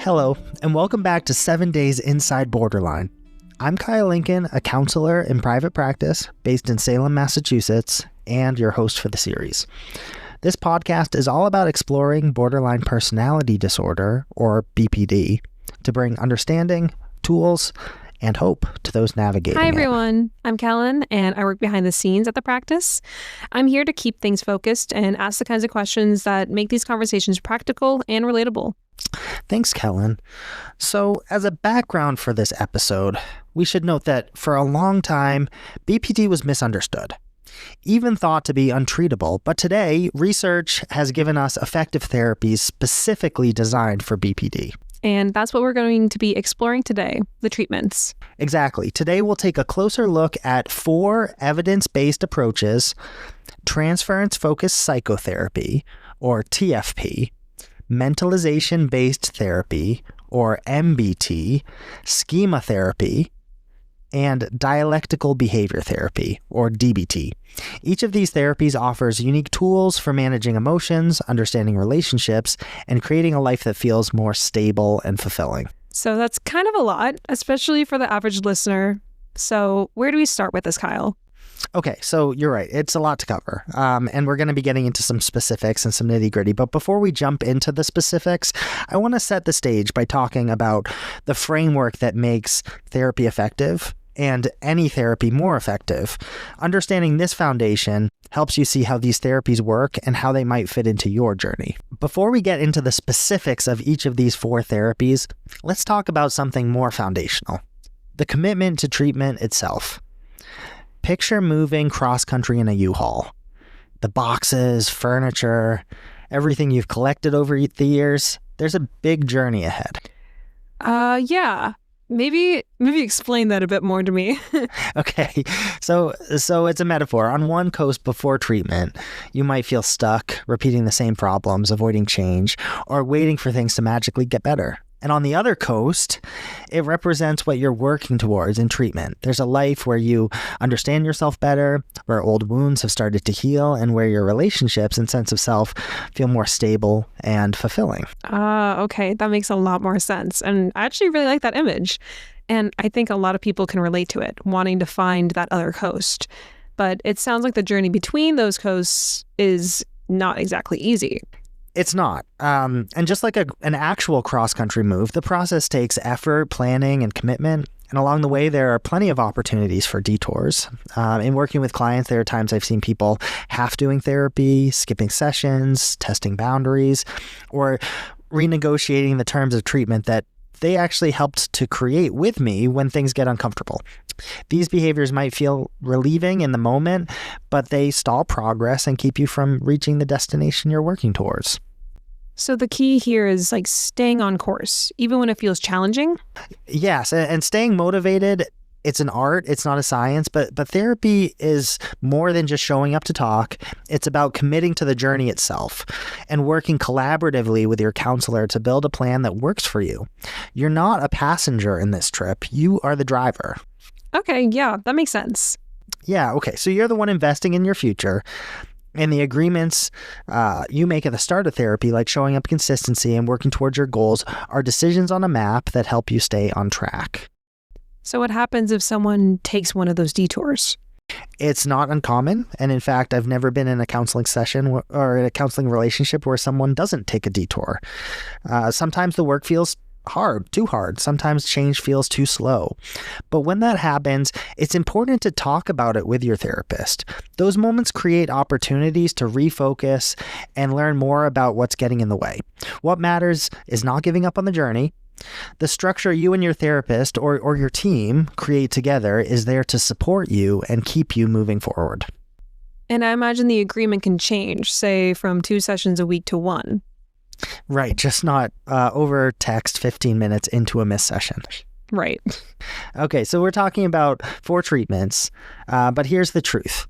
Hello, and welcome back to 7 Days Inside Borderline. I'm Kyle Lincoln, a counselor in private practice based in Salem, Massachusetts, and your host for the series. This podcast is all about exploring borderline personality disorder, or BPD, to bring understanding, tools, and hope to those navigating Hi, everyone. I'm Kellen, and I work behind the scenes at the practice. I'm here to keep things focused and ask the kinds of questions that make these conversations practical and relatable. Thanks, Kellen. So, as a background for this episode, we should note that for a long time, BPD was misunderstood, even thought to be untreatable. But today, research has given us effective therapies specifically designed for BPD. And that's what we're going to be exploring today, the treatments. Exactly. Today, we'll take a closer look at 4 evidence-based approaches: Transference-Focused Psychotherapy, or TFP, Mentalization-Based Therapy, or MBT, Schema Therapy, and Dialectical Behavior Therapy, or DBT. Each of these therapies offers unique tools for managing emotions, understanding relationships, and creating a life that feels more stable and fulfilling. So that's kind of a lot, especially for the average listener. So where do we start with this, Kyle? Okay, so you're right. It's a lot to cover, and we're going to be getting into some specifics and some nitty-gritty. But before we jump into the specifics, I want to set the stage by talking about the framework that makes therapy effective and any therapy more effective. Understanding this foundation helps you see how these therapies work and how they might fit into your journey. Before we get into the specifics of each of these 4 therapies, let's talk about something more foundational: the commitment to treatment itself. Picture moving cross-country in a U-Haul. The boxes, furniture, everything you've collected over the years. There's a big journey ahead. Yeah. Maybe explain that a bit more to me. Okay, so it's a metaphor. On one coast before treatment, you might feel stuck, repeating the same problems, avoiding change, or waiting for things to magically get better. And on the other coast, it represents what you're working towards in treatment. There's a life where you understand yourself better, where old wounds have started to heal, and where your relationships and sense of self feel more stable and fulfilling. Okay. That makes a lot more sense. And I actually really like that image. And I think a lot of people can relate to it, wanting to find that other coast. But it sounds like the journey between those coasts is not exactly easy. It's not. And just like an actual cross-country move, the process takes effort, planning, and commitment. And along the way, there are plenty of opportunities for detours. In working with clients, there are times I've seen people half-doing therapy, skipping sessions, testing boundaries, or renegotiating the terms of treatment that they actually helped to create with me when things get uncomfortable. These behaviors might feel relieving in the moment, but they stall progress and keep you from reaching the destination you're working towards. So the key here is like staying on course, even when it feels challenging? Yes, and staying motivated, it's an art, it's not a science, but therapy is more than just showing up to talk. It's about committing to the journey itself and working collaboratively with your counselor to build a plan that works for you. You're not a passenger in this trip, you are the driver. Okay, yeah, that makes sense. Yeah, okay, so you're the one investing in your future. And the agreements you make at the start of therapy, like showing up consistency and working towards your goals, are decisions on a map that help you stay on track. So what happens if someone takes one of those detours? It's not uncommon. And in fact, I've never been in a counseling session or in a counseling relationship where someone doesn't take a detour. Sometimes the work feels too hard. Sometimes change feels too slow. But when that happens, it's important to talk about it with your therapist. Those moments create opportunities to refocus and learn more about what's getting in the way. What matters is not giving up on the journey. The structure you and your therapist or your team create together is there to support you and keep you moving forward. And I imagine the agreement can change, say from 2 sessions a week to 1. Right, just not over text 15 minutes into a missed session. Right. Okay, so we're talking about 4 treatments, but here's the truth.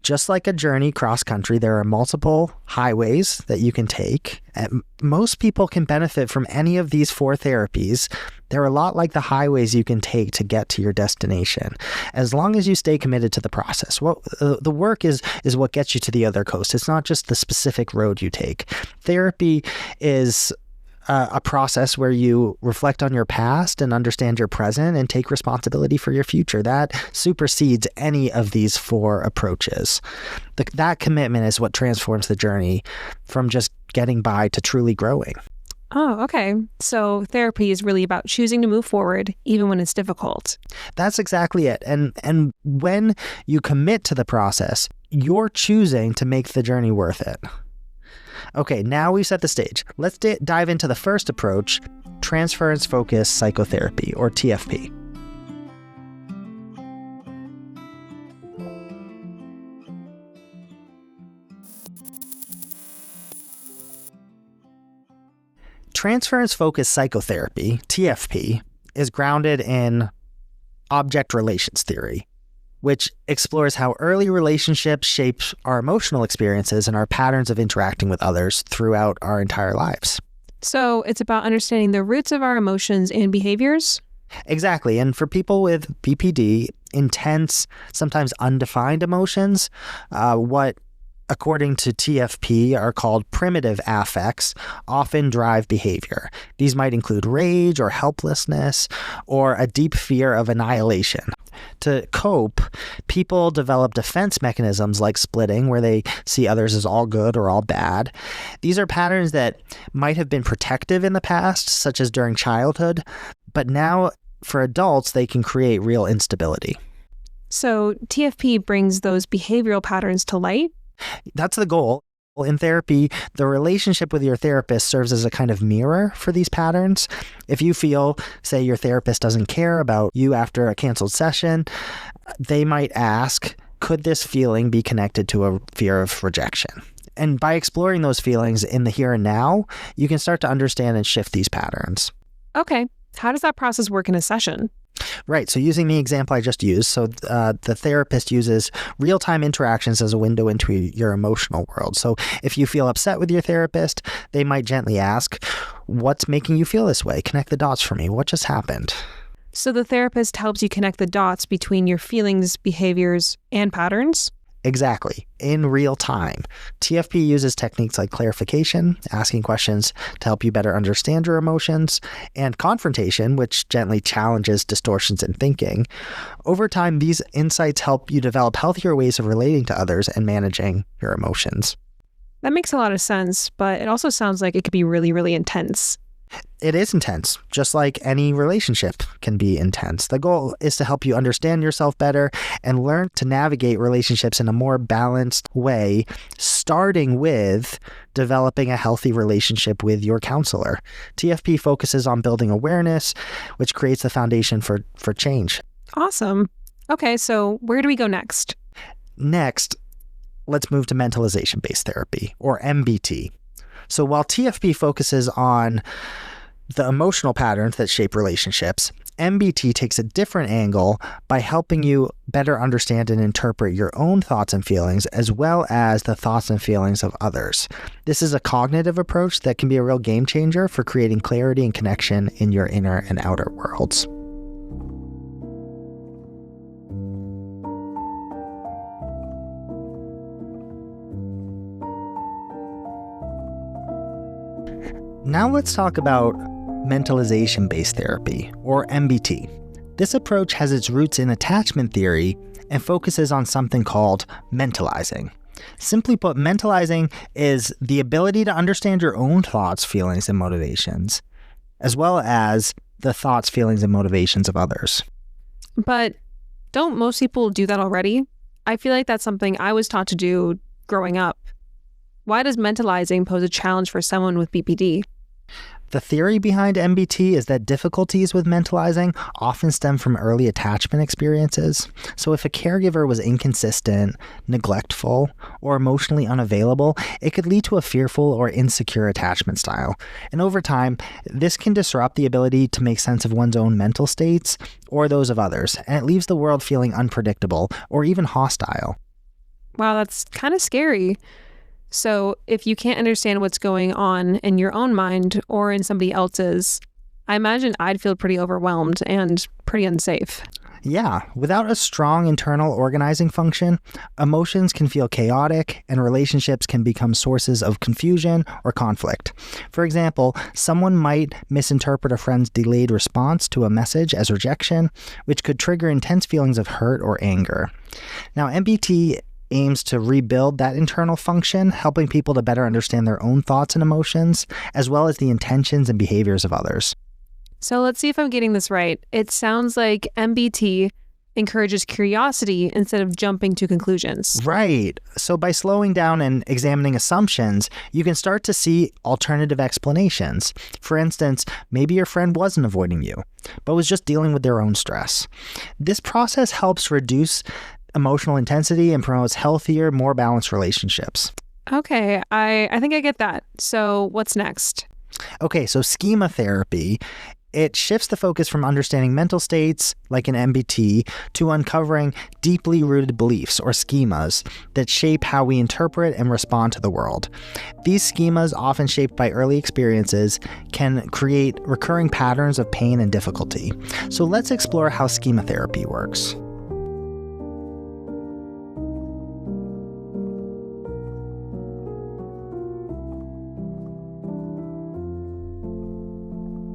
Just like a journey cross-country, there are multiple highways that you can take. And most people can benefit from any of these 4 therapies. They're a lot like the highways you can take to get to your destination, as long as you stay committed to the process. The work is what gets you to the other coast. It's not just the specific road you take. Therapy is a process where you reflect on your past and understand your present and take responsibility for your future. That supersedes any of these 4 approaches. That commitment is what transforms the journey from just getting by to truly growing. Oh, okay. So therapy is really about choosing to move forward even when it's difficult. That's exactly it. And when you commit to the process, you're choosing to make the journey worth it. Okay, now we've set the stage. Let's dive into the first approach, Transference-Focused Psychotherapy, or TFP. Transference-Focused Psychotherapy, TFP, is grounded in object relations theory, which explores how early relationships shape our emotional experiences and our patterns of interacting with others throughout our entire lives. So it's about understanding the roots of our emotions and behaviors? Exactly. And for people with BPD, intense, sometimes undefined emotions, what according to TFP, are called primitive affects, often drive behavior. These might include rage or helplessness or a deep fear of annihilation. To cope, people develop defense mechanisms like splitting, where they see others as all good or all bad. These are patterns that might have been protective in the past, such as during childhood, but now for adults, they can create real instability. So TFP brings those behavioral patterns to light? That's the goal. In therapy, the relationship with your therapist serves as a kind of mirror for these patterns. If you feel, say, your therapist doesn't care about you after a canceled session, they might ask, could this feeling be connected to a fear of rejection? And by exploring those feelings in the here and now, you can start to understand and shift these patterns. Okay. How does that process work in a session? Right. So using the example I just used, the therapist uses real-time interactions as a window into your emotional world. So if you feel upset with your therapist, they might gently ask, what's making you feel this way? Connect the dots for me. What just happened? So the therapist helps you connect the dots between your feelings, behaviors, and patterns? Exactly. In real time. TFP uses techniques like clarification, asking questions to help you better understand your emotions, and confrontation, which gently challenges distortions in thinking. Over time, these insights help you develop healthier ways of relating to others and managing your emotions. That makes a lot of sense, but it also sounds like it could be really, really intense. It is intense, just like any relationship can be intense. The goal is to help you understand yourself better and learn to navigate relationships in a more balanced way, starting with developing a healthy relationship with your counselor. TFP focuses on building awareness, which creates the foundation for change. Awesome. Okay, so where do we go next? Next, let's move to mentalization-based therapy, or MBT. So while TFP focuses on the emotional patterns that shape relationships, MBT takes a different angle by helping you better understand and interpret your own thoughts and feelings, as well as the thoughts and feelings of others. This is a cognitive approach that can be a real game changer for creating clarity and connection in your inner and outer worlds. Now let's talk about mentalization-based therapy, or MBT. This approach has its roots in attachment theory and focuses on something called mentalizing. Simply put, mentalizing is the ability to understand your own thoughts, feelings, and motivations, as well as the thoughts, feelings, and motivations of others. But don't most people do that already? I feel like that's something I was taught to do growing up. Why does mentalizing pose a challenge for someone with BPD? The theory behind MBT is that difficulties with mentalizing often stem from early attachment experiences. So if a caregiver was inconsistent, neglectful, or emotionally unavailable, it could lead to a fearful or insecure attachment style. And over time, this can disrupt the ability to make sense of one's own mental states or those of others, and it leaves the world feeling unpredictable or even hostile. Wow, that's kind of scary. So if you can't understand what's going on in your own mind or in somebody else's, I imagine I'd feel pretty overwhelmed and pretty unsafe. Yeah, without a strong internal organizing function, emotions can feel chaotic and relationships can become sources of confusion or conflict. For example, someone might misinterpret a friend's delayed response to a message as rejection, which could trigger intense feelings of hurt or anger. Now, MBT aims to rebuild that internal function, helping people to better understand their own thoughts and emotions, as well as the intentions and behaviors of others. So let's see if I'm getting this right. It sounds like MBT encourages curiosity instead of jumping to conclusions. Right. So by slowing down and examining assumptions, you can start to see alternative explanations. For instance, maybe your friend wasn't avoiding you, but was just dealing with their own stress. This process helps reduce emotional intensity and promotes healthier, more balanced relationships. Okay, I think I get that. So what's next? Okay, so schema therapy. It shifts the focus from understanding mental states, like in MBT, to uncovering deeply rooted beliefs or schemas that shape how we interpret and respond to the world. These schemas, often shaped by early experiences, can create recurring patterns of pain and difficulty. So let's explore how schema therapy works.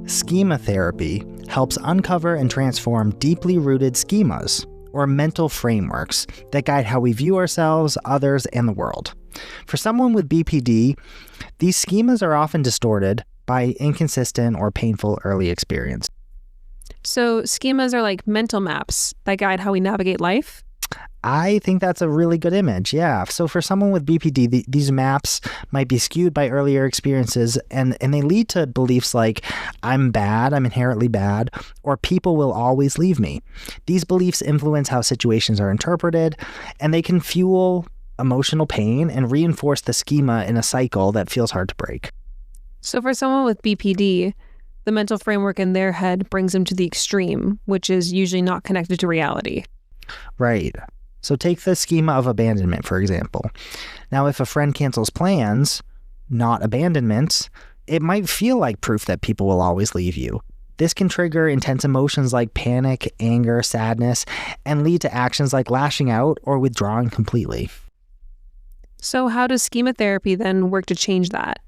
Schema therapy helps uncover and transform deeply rooted schemas, or mental frameworks, that guide how we view ourselves, others, and the world. For someone with BPD, these schemas are often distorted by inconsistent or painful early experience. So schemas are like mental maps that guide how we navigate life? I think that's a really good image, yeah. So for someone with BPD, these maps might be skewed by earlier experiences, and they lead to beliefs like, I'm bad, I'm inherently bad, or people will always leave me. These beliefs influence how situations are interpreted, and they can fuel emotional pain and reinforce the schema in a cycle that feels hard to break. So for someone with BPD, the mental framework in their head brings them to the extreme, which is usually not connected to reality. Right. So take the schema of abandonment, for example. Now, if a friend cancels plans, not abandonments, it might feel like proof that people will always leave you. This can trigger intense emotions like panic, anger, sadness, and lead to actions like lashing out or withdrawing completely. So how does schema therapy then work to change that?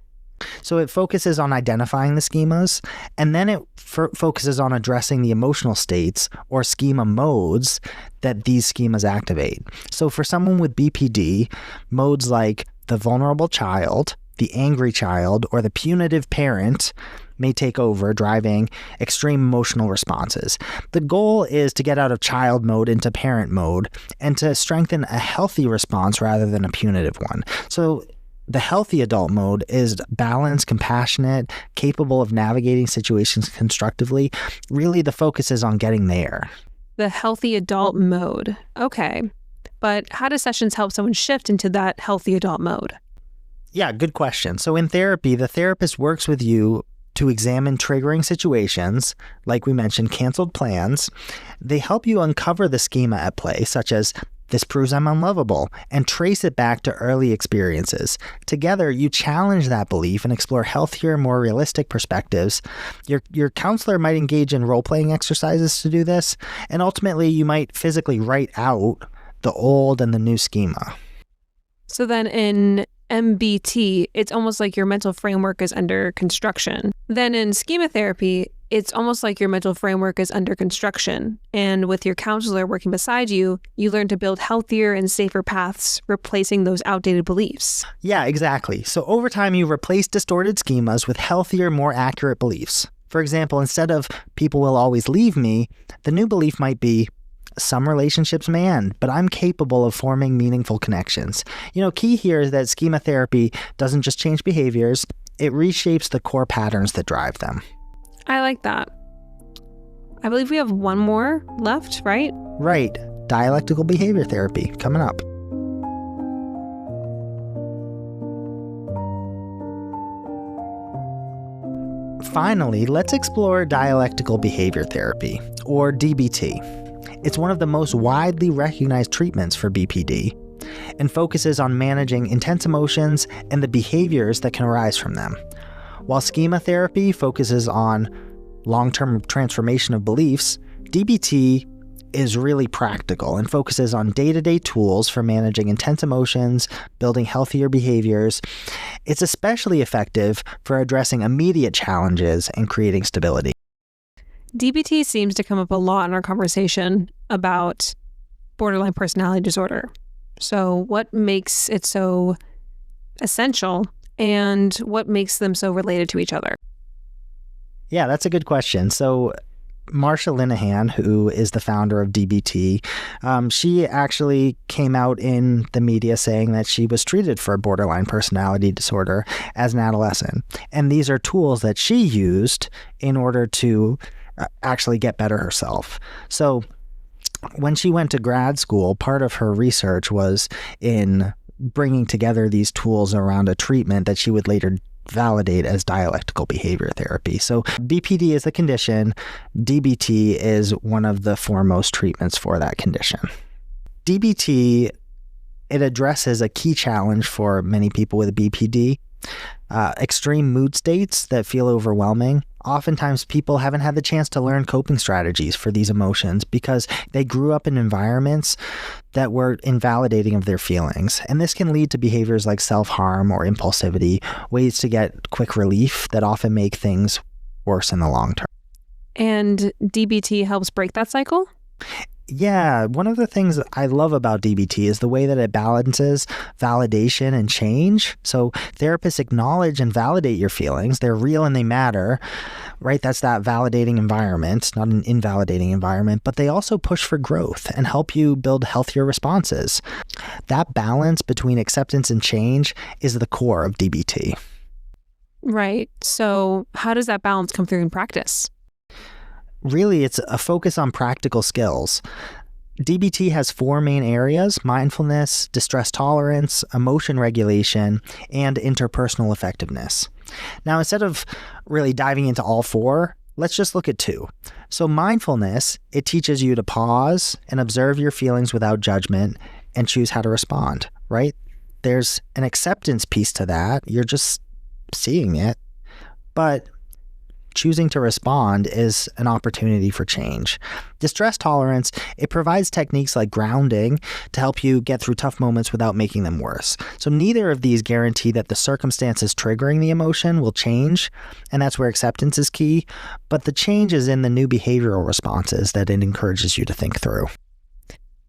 So it focuses on identifying the schemas, and then it focuses on addressing the emotional states or schema modes that these schemas activate. So for someone with BPD, modes like the vulnerable child, the angry child, or the punitive parent may take over, driving extreme emotional responses. The goal is to get out of child mode into parent mode and to strengthen a healthy response rather than a punitive one. So the healthy adult mode is balanced, compassionate, capable of navigating situations constructively. Really, the focus is on getting there. The healthy adult mode. Okay. But how do sessions help someone shift into that healthy adult mode? Yeah, good question. So in therapy, the therapist works with you to examine triggering situations, like we mentioned, canceled plans. They help you uncover the schema at play, such as, this proves I'm unlovable, and trace it back to early experiences. Together, you challenge that belief and explore healthier, more realistic perspectives. Your counselor might engage in role-playing exercises to do this, and ultimately you might physically write out the old and the new schema. So then in MBT, it's almost like your mental framework is under construction. Then in schema therapy, it's almost like your mental framework is under construction. And with your counselor working beside you, you learn to build healthier and safer paths, replacing those outdated beliefs. Yeah, exactly. So over time, you replace distorted schemas with healthier, more accurate beliefs. For example, instead of people will always leave me, the new belief might be, some relationships may end, but I'm capable of forming meaningful connections. Key here is that schema therapy doesn't just change behaviors, it reshapes the core patterns that drive them. I like that. I believe we have one more left, right? Right. Dialectical Behavior Therapy coming up. Finally, let's explore Dialectical Behavior Therapy, or DBT. It's one of the most widely recognized treatments for BPD and focuses on managing intense emotions and the behaviors that can arise from them. While schema therapy focuses on long-term transformation of beliefs, DBT is really practical and focuses on day-to-day tools for managing intense emotions, building healthier behaviors. It's especially effective for addressing immediate challenges and creating stability. DBT seems to come up a lot in our conversation about borderline personality disorder. So what makes it so essential, and what makes them so related to each other? Yeah, that's a good question. So Marsha Linehan, who is the founder of DBT, she actually came out in the media saying that she was treated for borderline personality disorder as an adolescent. And these are tools that she used in order to actually get better herself. So when she went to grad school, part of her research was in bringing together these tools around a treatment that she would later validate as dialectical behavior therapy. So BPD is the condition. DBT is one of the foremost treatments for that condition. DBT, it addresses a key challenge for many people with BPD, extreme mood states that feel overwhelming. Oftentimes people haven't had the chance to learn coping strategies for these emotions because they grew up in environments that were invalidating of their feelings. And this can lead to behaviors like self-harm or impulsivity, ways to get quick relief that often make things worse in the long term. And DBT helps break that cycle? Yeah, one of the things I love about DBT is the way that it balances validation and change. So therapists acknowledge and validate your feelings. They're real and they matter, right? That's that validating environment, not an invalidating environment, but they also push for growth and help you build healthier responses. That balance between acceptance and change is the core of DBT. Right. So how does that balance come through in practice? Really, it's a focus on practical skills. DBT has 4 main areas: mindfulness, distress tolerance, emotion regulation, and interpersonal effectiveness. Now, instead of really diving into all 4, let's just look at 2. So mindfulness, it teaches you to pause and observe your feelings without judgment and choose how to respond, right? There's an acceptance piece to that. You're just seeing it. But choosing to respond is an opportunity for change. Distress tolerance, it provides techniques like grounding to help you get through tough moments without making them worse. So neither of these guarantee that the circumstances triggering the emotion will change, and that's where acceptance is key, but the change is in the new behavioral responses that it encourages you to think through.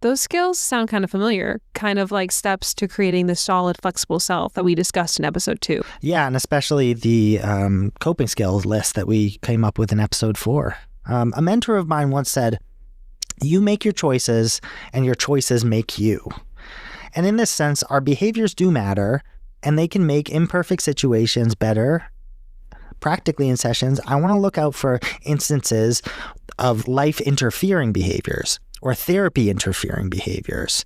Those skills sound kind of familiar, kind of like steps to creating the solid, flexible self that we discussed in episode 2. Yeah, and especially the coping skills list that we came up with in episode 4. A mentor of mine once said, "You make your choices and your choices make you." And in this sense, our behaviors do matter and they can make imperfect situations better. Practically in sessions, I want to look out for instances of life interfering behaviors or therapy interfering behaviors,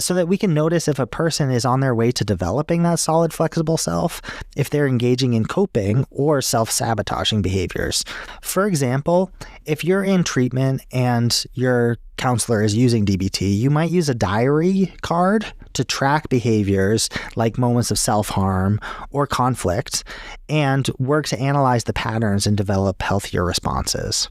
so that we can notice if a person is on their way to developing that solid, flexible self, if they're engaging in coping or self-sabotaging behaviors. For example, if you're in treatment and your counselor is using DBT, you might use a diary card to track behaviors like moments of self-harm or conflict and work to analyze the patterns and develop healthier responses.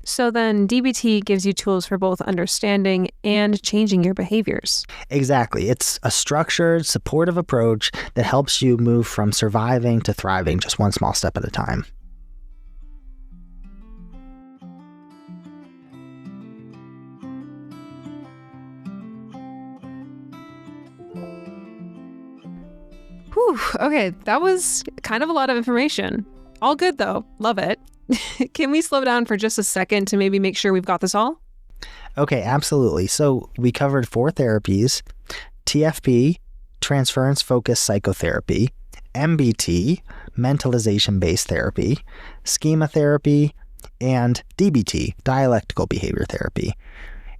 So then DBT gives you tools for both understanding and changing your behaviors. Exactly. It's a structured, supportive approach that helps you move from surviving to thriving, just one small step at a time. Whew, okay, that was kind of a lot of information. All good though, love it. Can we slow down for just a second to maybe make sure we've got this all? Okay, absolutely. So we covered 4 therapies: TFP, Transference-Focused Psychotherapy; MBT, Mentalization-Based Therapy; Schema Therapy; and DBT, Dialectical Behavior Therapy.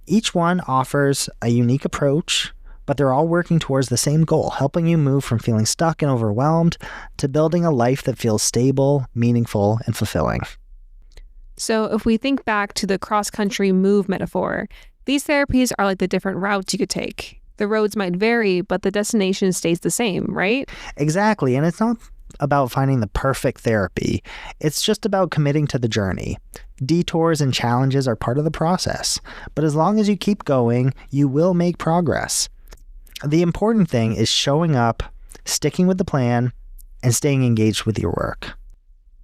Each one offers a unique approach, but they're all working towards the same goal, helping you move from feeling stuck and overwhelmed to building a life that feels stable, meaningful, and fulfilling. So if we think back to the cross-country move metaphor, these therapies are like the different routes you could take. The roads might vary, but the destination stays the same, right? Exactly, and it's not about finding the perfect therapy. It's just about committing to the journey. Detours and challenges are part of the process, but as long as you keep going, you will make progress. The important thing is showing up, sticking with the plan, and staying engaged with your work.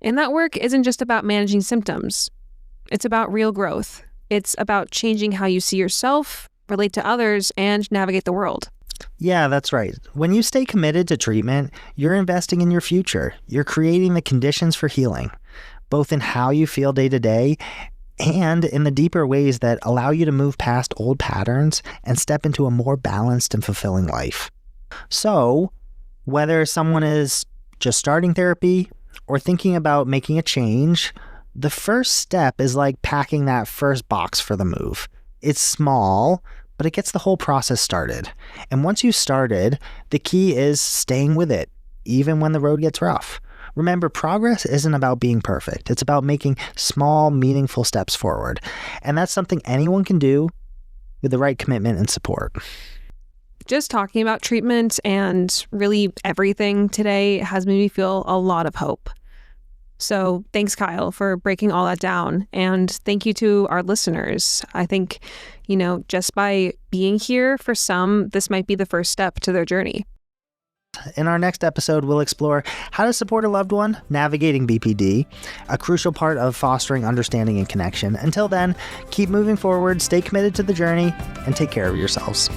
And that work isn't just about managing symptoms. It's about real growth. It's about changing how you see yourself, relate to others, and navigate the world. Yeah, that's right. When you stay committed to treatment, you're investing in your future. You're creating the conditions for healing, both in how you feel day to day and in the deeper ways that allow you to move past old patterns and step into a more balanced and fulfilling life. So, whether someone is just starting therapy or thinking about making a change, the first step is like packing that first box for the move. It's small, but it gets the whole process started. And once you started, the key is staying with it, even when the road gets rough. Remember, progress isn't about being perfect. It's about making small, meaningful steps forward. And that's something anyone can do with the right commitment and support. Just talking about treatment and really everything today has made me feel a lot of hope. So thanks, Kyle, for breaking all that down. And thank you to our listeners. I think, just by being here for some, this might be the first step to their journey. In our next episode, we'll explore how to support a loved one navigating BPD, a crucial part of fostering understanding and connection. Until then, keep moving forward, stay committed to the journey, and take care of yourselves.